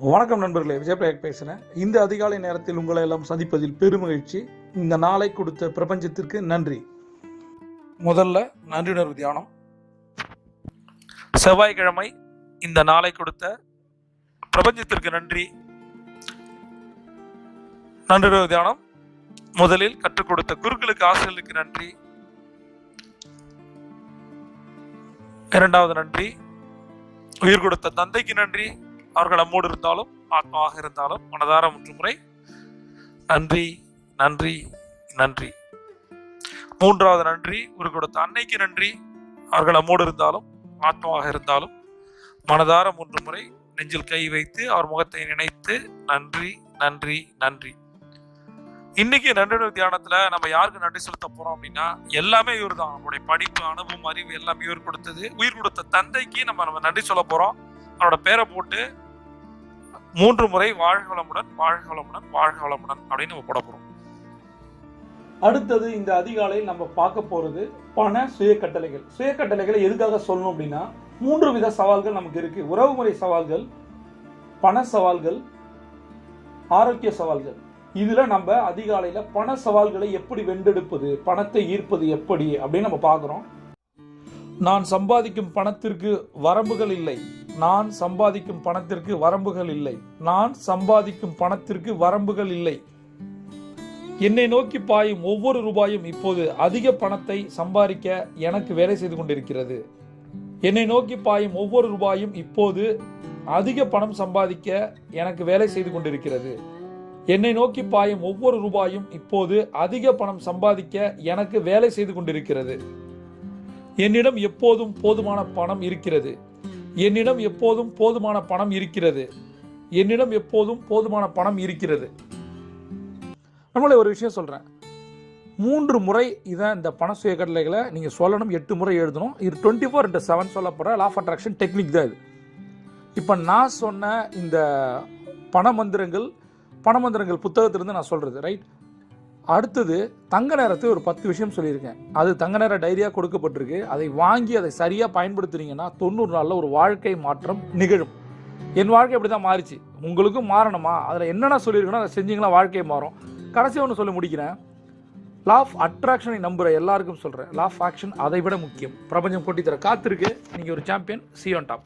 வணக்கம் நண்பர்களே, விஜயபிரகாஷ் பேசுகிறேன். இந்த அதிகாலை நேரத்தில் உங்களை எல்லாம் சந்திப்பதில் பெருமகிழ்ச்சி. இந்த நாளை கொடுத்த பிரபஞ்சத்திற்கு நன்றி. முதல்ல நன்றியுணர்வு தியானம். செவ்வாய்க்கிழமை இந்த நாளை கொடுத்த பிரபஞ்சத்திற்கு நன்றி. நன்றியுணர்வு தியானம். முதலில் கற்றுக் கொடுத்த குருக்களுக்கு, ஆசிரியர்களுக்கு நன்றி. இரண்டாவது நன்றி உயிர் கொடுத்த தந்தைக்கு நன்றி. அவர்கள் நம்மோடு இருந்தாலும் ஆத்மாவாக இருந்தாலும் மனதார 3 முறை நன்றி நன்றி நன்றி. மூன்றாவது நன்றி உயிர் கொடுத்த அன்னைக்கு நன்றி. அவர்கள் நம்மோடு இருந்தாலும் ஆத்மாவாக இருந்தாலும் மனதார 3 முறை நெஞ்சில் கை வைத்து அவர் முகத்தை நினைத்து நன்றி நன்றி நன்றி. இன்னைக்கு நன்றியுணர்வு தியானத்துல நம்ம யாருக்கு நன்றி செலுத்த போறோம் அப்படின்னா, எல்லாமே இவர் தான். நம்மளுடைய படிப்பு, அனுபவம், அறிவு எல்லாமே இவர் கொடுத்தது. உயிர் கொடுத்த தந்தைக்கு நம்ம நன்றி சொல்ல போறோம். அவரோட பேரை போட்டு 3 முறை வாழ்க வளமுடன், வாழ்க வளமுடன், வாழ்க வளமுடன் அப்படின்னு நம்ம போட போறோம். அடுத்தது இந்த அதிகாலையில் நம்ம பார்க்க போறது பண சுய கட்டளைகள். சுய கட்டளைகளை எதுக்காக சொல்லணும் அப்படின்னா, 3 வித சவால்கள் நமக்கு இருக்கு. உறவுமுறை சவால்கள், பண சவால்கள், ஆரோக்கிய சவால்கள். இதுல நம்ம அதிகாலையில பண சவால்களை எப்படி வென்றெடுப்பது, பணத்தை ஈர்ப்பது எப்படி அப்படின்னு நம்ம பார்க்கிறோம். நான் சம்பாதிக்கும் பணத்திற்கு வரம்புகள் இல்லை. நான் சம்பாதிக்கும் பணத்திற்கு வரம்புகள் இல்லை. நான் சம்பாதிக்கும் பணத்திற்கு வரம்புகள் இல்லை. என்னை நோக்கி பாயும் ஒவ்வொரு ரூபாயும் இப்போது அதிக பணத்தை சம்பாதிக்க எனக்கு வேலை செய்து கொண்டிருக்கிறது. என்னை நோக்கி பாயும் ஒவ்வொரு ரூபாயும் இப்போது அதிக பணம் சம்பாதிக்க எனக்கு வேலை செய்து கொண்டிருக்கிறது. என்னை நோக்கி பாயும் ஒவ்வொரு ரூபாயும் இப்போது அதிக பணம் சம்பாதிக்க எனக்கு வேலை செய்து கொண்டிருக்கிறது. என்னிடம் எப்போதும் போதுமான பணம் இருக்கிறது. என்னிடம் எப்போதும் போதுமான பணம் இருக்கிறது. என்னிடம் எப்போதும் போதுமான பணம் இருக்கிறது. நம்மளே ஒரு விஷயம் சொல்றேன். 3 முறை இதான் இந்த பண சுய கட்டளைகளை நீங்க சொல்லணும். 8 முறை எழுதணும். இது 24/7 சொல்லப்படுற லா ஆஃப் அட்ராக்ஷன் டெக்னிக் தான் இது. இப்போ நான் சொன்ன இந்த பணமந்திரங்கள் புத்தகத்திலிருந்து நான் சொல்றது ரைட். அடுத்தது தங்க நேரத்தை ஒரு 10 விஷயம் சொல்லியிருக்கேன். அது தங்க நேர டைரியா கொடுக்கப்பட்டிருக்கு. அதை வாங்கி அதை சரியா பயன்படுத்துறீங்கன்னா 90 நாள்ல ஒரு வாழ்க்கை மாற்றம் நிகழும். என் வாழ்க்கை அப்படி தான் மாறிச்சு. உங்களுக்கும் மாறணுமா? அதில் என்னென்ன சொல்லியிருக்கணும் அதை செஞ்சீங்களா வாழ்க்கை மாறும். கடைசி ஒன்று சொல்லி முடிக்கிறேன். லா ஆஃப் அட்ராக்ஷனை நம்புற எல்லாருக்கும் சொல்றேன், லா ஆஃப் ஆக்ஷன் அதை விட முக்கியம். பிரபஞ்சம் கொட்டி தர காத்திருக்கு. நீங்க ஒரு champion. See you on top.